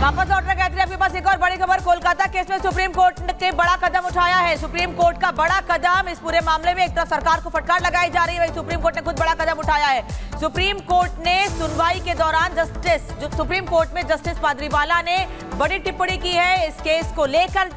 वापस लौट रहे गायत्री, आपके पास एक और बड़ी खबर। कोलकाता केस में सुप्रीम कोर्ट ने बड़ा कदम उठाया है। सुप्रीम कोर्ट का बड़ा कदम इस पूरे मामले में, एक तरफ सरकार को फटकार लगाई जा रही है, वहीं सुप्रीम कोर्ट ने खुद बड़ा कदम उठाया है। सुप्रीम कोर्ट ने सुनवाई के दौरान सुप्रीम कोर्ट में जस्टिस पाद्रीवाला ने बड़ी टिप्पणी की है इस केस को लेकर।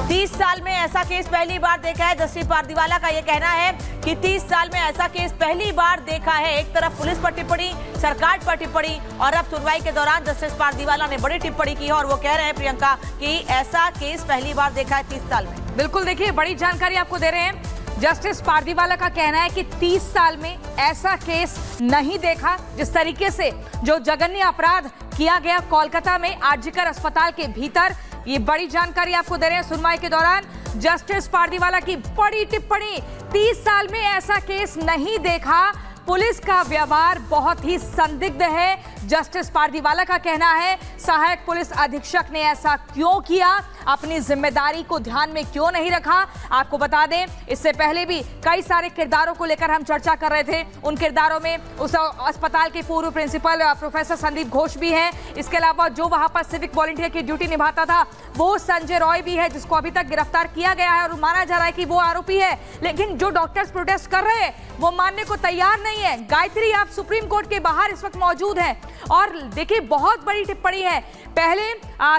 30 साल में ऐसा केस पहली बार देखा है। जस्टिस पाद्रीवाला का यह कहना है कि 30 साल में ऐसा केस पहली बार देखा है। एक तरफ पुलिस पर टिप्पणी, सरकार पर टिप्पणी, और अब सुनवाई के दौरान जस्टिस पाद्रीवाला ने बड़ी टिप्पणी की है और वो कह रहे हैं प्रियंका कि ऐसा केस पहली बार देखा है 30 साल में। बिल्कुल, देखिए बड़ी जानकारी आपको दे रहे हैं। जस्टिस पाद्रीवाला का कहना है कि 30 साल में ऐसा केस नहीं देखा। जिस तरीके से जो जघन्य अपराध किया गया कोलकाता में आरजीकर अस्पताल के भीतर, ये बड़ी जानकारी आपको दे रहे हैं। सुनवाई के दौरान जस्टिस पाद्रीवाला की बड़ी टिप्पणी, 30 साल में ऐसा केस नहीं देखा, पुलिस का व्यवहार बहुत ही संदिग्ध है। जस्टिस पाद्रीवाला का कहना है सहायक पुलिस अधीक्षक ने ऐसा क्यों किया, अपनी जिम्मेदारी को ध्यान में क्यों नहीं रखा। आपको बता दें, इससे पहले भी कई सारे किरदारों को लेकर हम चर्चा कर रहे थे। उन किरदारों में उस अस्पताल के पूर्व प्रिंसिपल प्रोफेसर संदीप घोष भी हैं। इसके अलावा जो वहां पर सिविक वॉलंटियर की ड्यूटी निभाता था वो संजय रॉय भी है, जिसको अभी तक गिरफ्तार किया गया है और माना जा रहा है कि वो आरोपी है। लेकिन जो डॉक्टर्स प्रोटेस्ट कर रहे हैं वो मानने को तैयार नहीं है। गायत्री, आप सुप्रीम कोर्ट के बाहर इस वक्त मौजूद हैं और देखिए बहुत बड़ी टिप्पणी है। पहले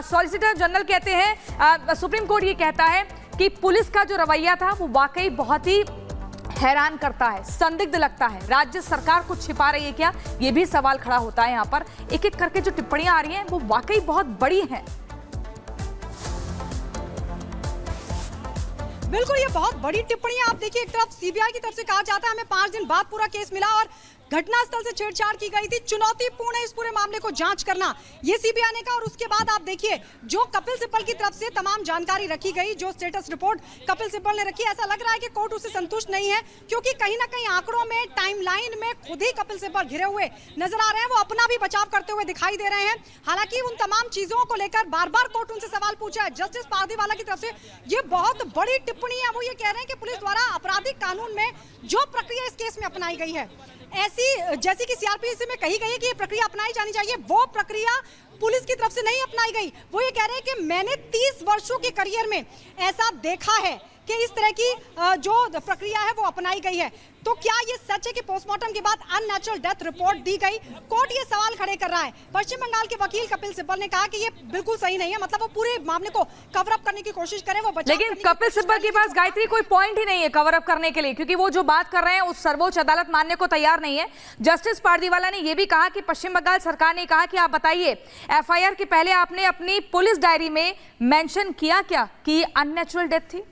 सॉलिसिटर जनरल कहते हैं, सुप्रीम कोर्ट ये कहता है कि पुलिस का जो रवैया था वो वाकई बहुत ही हैरान करता है, संदिग्ध लगता है। राज्य सरकार कुछ छिपा रही है क्या, ये भी सवाल खड़ा होता है। यहाँ पर एक एक करके जो टिप्पणियां आ रही हैं वो वाकई बहुत बड़ी हैं। बिल्कुल, ये बहुत बड़ी टिप्पणी है। आप देखिए, एक तरफ सीबीआई की तरफ से कहा जाता है हमें 5 दिन बाद पूरा केस मिला और घटनास्थल से छेड़छाड़ की गई थी, चुनौतीपूर्ण है इस पूरे मामले को जांच करना, ये सीबीआई ने कहा। और उसके बाद आप देखिए जो कपिल सिब्बल की तरफ से तमाम जानकारी रखी गई, जो स्टेटस रिपोर्ट कपिल सिब्बल ने रखी, ऐसा लग रहा है कि कोर्ट उससे संतुष्ट नहीं है, क्योंकि कहीं ना कहीं आंकड़ों में, टाइमलाइन में खुद ही कपिल सिब्बल घिरे हुए नजर आ रहे हैं। वो अपना भी बचाव करते हुए दिखाई दे रहे हैं। हालांकि उन तमाम चीजों को लेकर बार बार कोर्ट उनसे सवाल पूछा है। जस्टिस पाद्रीवाला की तरफ से ये बहुत बड़ी टिप्पणी है। वो ये कह रहे हैं कि पुलिस द्वारा आपराधिक कानून में जो प्रक्रिया इस केस में अपनाई गई है, ऐसी जैसी कि सीआरपीसी में कही गई है कि ये प्रक्रिया अपनाई जानी चाहिए, वो प्रक्रिया पुलिस की तरफ से नहीं अपनाई गई। वो ये कह रहे हैं कि मैंने 30 वर्षों के करियर में ऐसा देखा है कि इस तरह की जो प्रक्रिया है वो अपनाई गई है। तो क्या ये सच है कि पोस्टमार्टम के बाद अननेचुरल डेथ रिपोर्ट दी गई? कोर्ट ये सवाल खड़े कर रहा है। पश्चिम बंगाल के वकील कपिल सिब्बल ने कहा कि ये बिल्कुल सही नहीं है, मतलब वो पूरे मामले को कवर अप करने की कोशिश करें, वो बचाव। लेकिन कपिल सिब्बल के पास गायत्री कोई पॉइंट ही नहीं है कवर अप करने के लिए, क्योंकि वो जो बात कर रहे हैं उस सर्वोच्च अदालत मानने को तैयार नहीं है। जस्टिस पाद्रीवाला ने यह भी कहा कि पश्चिम बंगाल सरकार ने कहा कि आप बताइए, एफआईआर के पहले आपने अपनी पुलिस डायरी में मेंशन किया क्या कि अननेचुरल डेथ थी?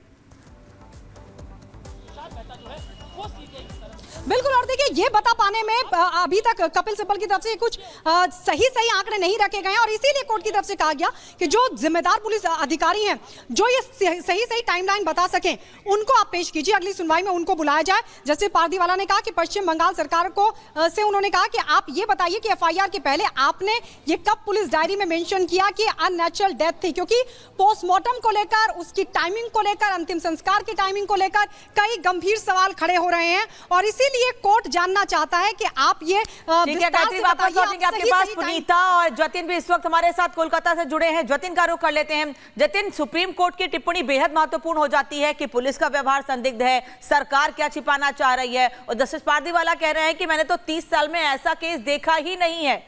बिल्कुल, और देखिए ये बता पाने में अभी तक कपिल सिब्बल की तरफ से कुछ सही आंकड़े नहीं रखे गए हैं और इसीलिए कोर्ट की तरफ से कहा गया कि जो जिम्मेदार पुलिस अधिकारी हैं, जो ये सही टाइमलाइन बता सकें, उनको आप पेश कीजिए, अगली सुनवाई में उनको बुलाया जाए। जस्टिस पाद्रीवाला ने कहा कि पश्चिम बंगाल सरकार को से उन्होंने कहा कि आप ये बताइए कि एफआईआर के पहले आपने ये कब पुलिस डायरी में मेंशन किया कि अननेचुरल डेथ थी, क्योंकि पोस्टमार्टम को लेकर, उसकी टाइमिंग को लेकर, अंतिम संस्कार की टाइमिंग को लेकर कई गंभीर सवाल खड़े हो रहे हैं और इसीलिए ये कोर्ट जानना चाहता है कि आप ये विस्तार से बताइए। आपके पास पुनीता और जतिन भी इस वक्त हमारे साथ कोलकाता से जुड़े हैं। जतिन का रुख कर लेते हैं। जतिन, सुप्रीम कोर्ट की टिप्पणी बेहद महत्वपूर्ण हो जाती है कि पुलिस का व्यवहार संदिग्ध है, सरकार क्या छिपाना चाह रही है, और जस्टिस पाद्रीवाला कह रहे हैं कि मैंने तो 30 साल में ऐसा केस देखा ही नहीं है।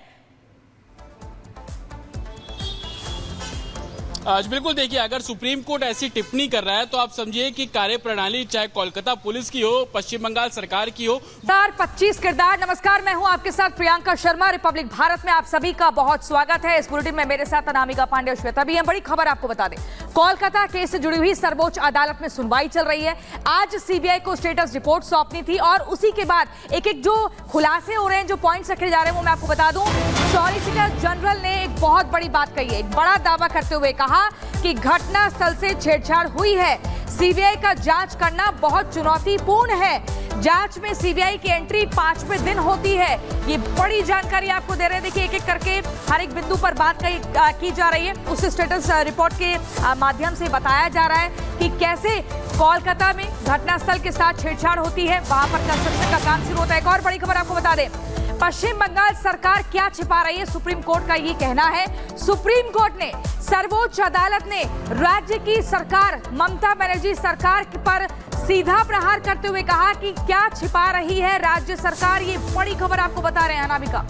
आज बिल्कुल देखिए, अगर सुप्रीम कोर्ट ऐसी टिप्पणी कर रहा है तो आप समझिए कि कार्यप्रणाली चाहे कोलकाता पुलिस की हो, पश्चिम बंगाल सरकार की हो। 25 किरदार। नमस्कार, मैं हूं आपके साथ प्रियंका शर्मा। रिपब्लिक भारत में आप सभी का बहुत स्वागत है। इस बुलेटिन में मेरे साथ अनामिका पांडे और श्वेता भी हैं। बड़ी खबर आपको बता दें, कोलकाता केस से जुड़ी हुई सर्वोच्च अदालत में सुनवाई चल रही है। आज सीबीआई को स्टेटस रिपोर्ट सौंपनी थी और उसी के बाद एक एक जो खुलासे हो रहे हैं, जो पॉइंट्स रखे जा रहे हैं, वो मैं आपको बता दूं। सॉलिसिटर जनरल ने एक बहुत बड़ी बात कही है, एक बड़ा दावा करते हुए कहा कि घटनास्थल से छेड़छाड़ हुई है। सीबीआई का जांच करना बहुत चुनौतीपूर्ण है। जांच में सीबीआई की एंट्री 5वें दिन होती है। ये बड़ी जानकारी आपको दे रहे हैं। देखिए एक एक करके हर एक बिंदु पर बात की जा रही है। उस स्टेटस रिपोर्ट के माध्यम से बताया जा रहा है कि कैसे कोलकाता में घटनास्थल के साथ छेड़छाड़ होती है, वहां पर कंस्ट्रक्शन का काम शुरू होता है। एक और बड़ी खबर आपको बता दें, पश्चिम बंगाल सरकार क्या छिपा रही है, सुप्रीम कोर्ट का ये कहना है। सुप्रीम कोर्ट ने, सर्वोच्च अदालत ने राज्य की सरकार, ममता बनर्जी सरकार पर सीधा प्रहार करते हुए कहा कि क्या छिपा रही है राज्य सरकार। ये बड़ी खबर आपको बता रहे हैं अनामिका।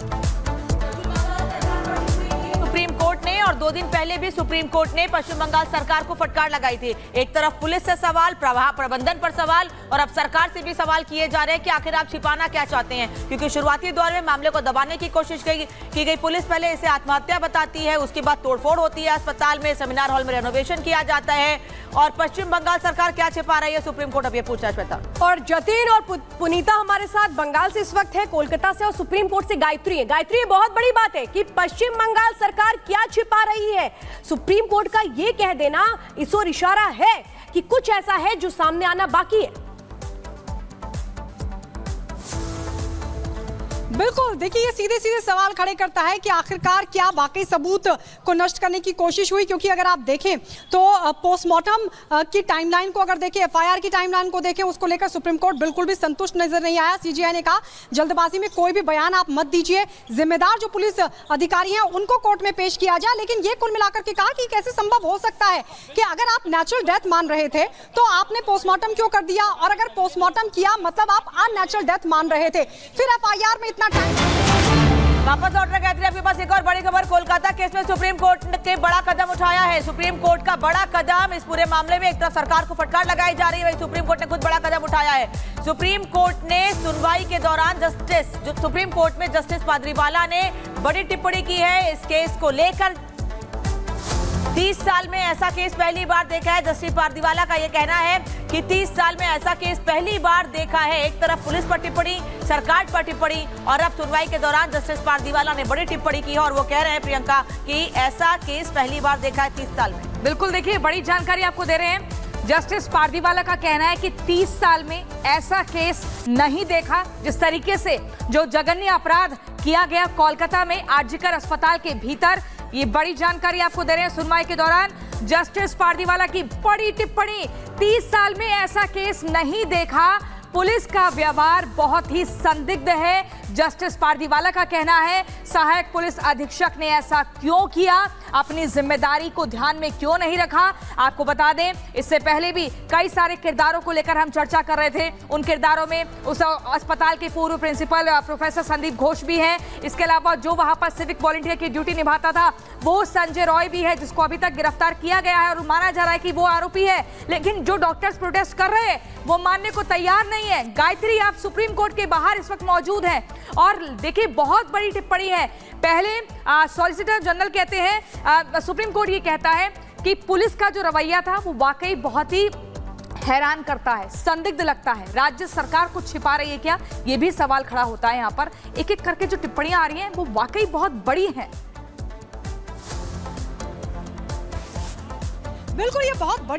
सुप्रीम कोर्ट ने, और 2 दिन पहले भी सुप्रीम कोर्ट ने पश्चिम बंगाल सरकार को फटकार लगाई थी। एक तरफ पुलिस से सवाल, प्रवाह प्रबंधन पर सवाल, और अब सरकार से भी सवाल किए जा रहे हैं कि आखिर आप छिपाना क्या चाहते हैं, क्योंकि शुरुआती दौर में मामले को दबाने की कोशिश की गई। पुलिस पहले इसे आत्महत्या बताती है, उसके बाद तोड़फोड़ होती है, अस्पताल में, सेमिनार हॉल में रेनोवेशन किया जाता है। और पश्चिम बंगाल सरकार क्या छिपा रही है, सुप्रीम कोर्ट अब ये पूछा। श्वेता और जतीन और पुनीता हमारे साथ बंगाल से इस वक्त है, कोलकाता से, और सुप्रीम कोर्ट से गायत्री है। गायत्री, बहुत बड़ी बात है कि पश्चिम बंगाल सरकार क्या छिपा रही है। सुप्रीम कोर्ट का ये कह देना इस ओर इशारा है कि कुछ ऐसा है जो सामने आना बाकी है। बिल्कुल, देखिए ये सीधे सीधे सवाल खड़े करता है कि आखिरकार क्या वाकई सबूत को नष्ट करने की कोशिश हुई, क्योंकि अगर आप देखें तो पोस्टमार्टम की टाइमलाइन को अगर देखें, एफआईआर की टाइमलाइन को देखें, उसको लेकर सुप्रीम कोर्ट बिल्कुल भी संतुष्ट नजर नहीं आया। सीजीआई ने कहा जल्दबाजी में कोई भी बयान आप मत दीजिए, जिम्मेदार जो पुलिस अधिकारी हैं उनको कोर्ट में पेश किया जाए। लेकिन ये कुल मिलाकर के कहा कि कैसे संभव हो सकता है कि अगर आप नेचुरल डेथ मान रहे थे तो आपने पोस्टमार्टम क्यों कर दिया, और अगर पोस्टमार्टम किया मतलब आप अननेचुरल डेथ मान रहे थे, फिर एफआईआर में इतना वापस लौट रहे गायत्री, आपके पास एक और बड़ी खबर। कोलकाता केस में सुप्रीम कोर्ट ने बड़ा कदम उठाया है। सुप्रीम कोर्ट का बड़ा कदम इस पूरे मामले में, एक तरफ सरकार को फटकार लगाई जा रही है, वहीं सुप्रीम कोर्ट ने खुद बड़ा कदम उठाया है। सुप्रीम कोर्ट ने सुनवाई के दौरान सुप्रीम कोर्ट में जस्टिस पाद्रीवाला ने बड़ी टिप्पणी की है इस केस को लेकर। 30 साल में ऐसा केस पहली बार देखा है। जस्टिस पाद्रीवाला का यह कहना है कि 30 साल में ऐसा केस पहली बार देखा है। एक तरफ पुलिस पर टिप्पणी, सरकार पर टिप्पणी, और अब सुनवाई के दौरान जस्टिस पाद्रीवाला ने बड़ी टिप्पणी की है, और वो कह रहे हैं प्रियंका कि ऐसा केस पहली बार देखा है 30 साल में। बिल्कुल, देखिए बड़ी जानकारी आपको दे रहे हैं। जस्टिस पाद्रीवाला का कहना है कि 30 साल में ऐसा केस नहीं देखा, जिस तरीके से जो जघन्य अपराध किया गया कोलकाता में आरजीकर अस्पताल के भीतर। ये बड़ी जानकारी आपको दे रहे हैं। सुनवाई के दौरान जस्टिस पाद्रीवाला की बड़ी टिप्पणी, 30 साल में ऐसा केस नहीं देखा, पुलिस का व्यवहार बहुत ही संदिग्ध है। जस्टिस पाद्रीवाला का कहना है सहायक पुलिस अधीक्षक ने ऐसा क्यों किया, अपनी जिम्मेदारी को ध्यान में क्यों नहीं रखा। आपको बता दें, इससे पहले भी कई सारे किरदारों को लेकर हम चर्चा कर रहे थे। उन किरदारों में उस अस्पताल के पूर्व प्रिंसिपल प्रोफेसर संदीप घोष भी हैं। इसके अलावा जो वहां पर सिविक वॉलंटियर की ड्यूटी निभाता था वो संजय रॉय भी है, जिसको अभी तक गिरफ्तार किया गया है और माना जा रहा है कि वो आरोपी है। लेकिन जो डॉक्टर्स प्रोटेस्ट कर रहे हैं वो मानने को तैयार नहीं है। गायत्री, आप सुप्रीम कोर्ट के बाहर इस वक्त मौजूद हैं, और देखिए बहुत बड़ी टिप्पणी है। पहले सॉलिसिटर जनरल कहते हैं, सुप्रीम कोर्ट ये कहता है कि पुलिस का जो रवैया था वो वाकई बहुत ही हैरान करता है, संदिग्ध लगता है। राज्य सरकार कुछ छिपा रही है क्या, ये भी सवाल खड़ा होता है। यहाँ पर एक एक करके जो टिप्पणियां आ रही हैं वो वाकई बहुत बड़ी हैं। बिल्कुल, ये बहुत बड़ी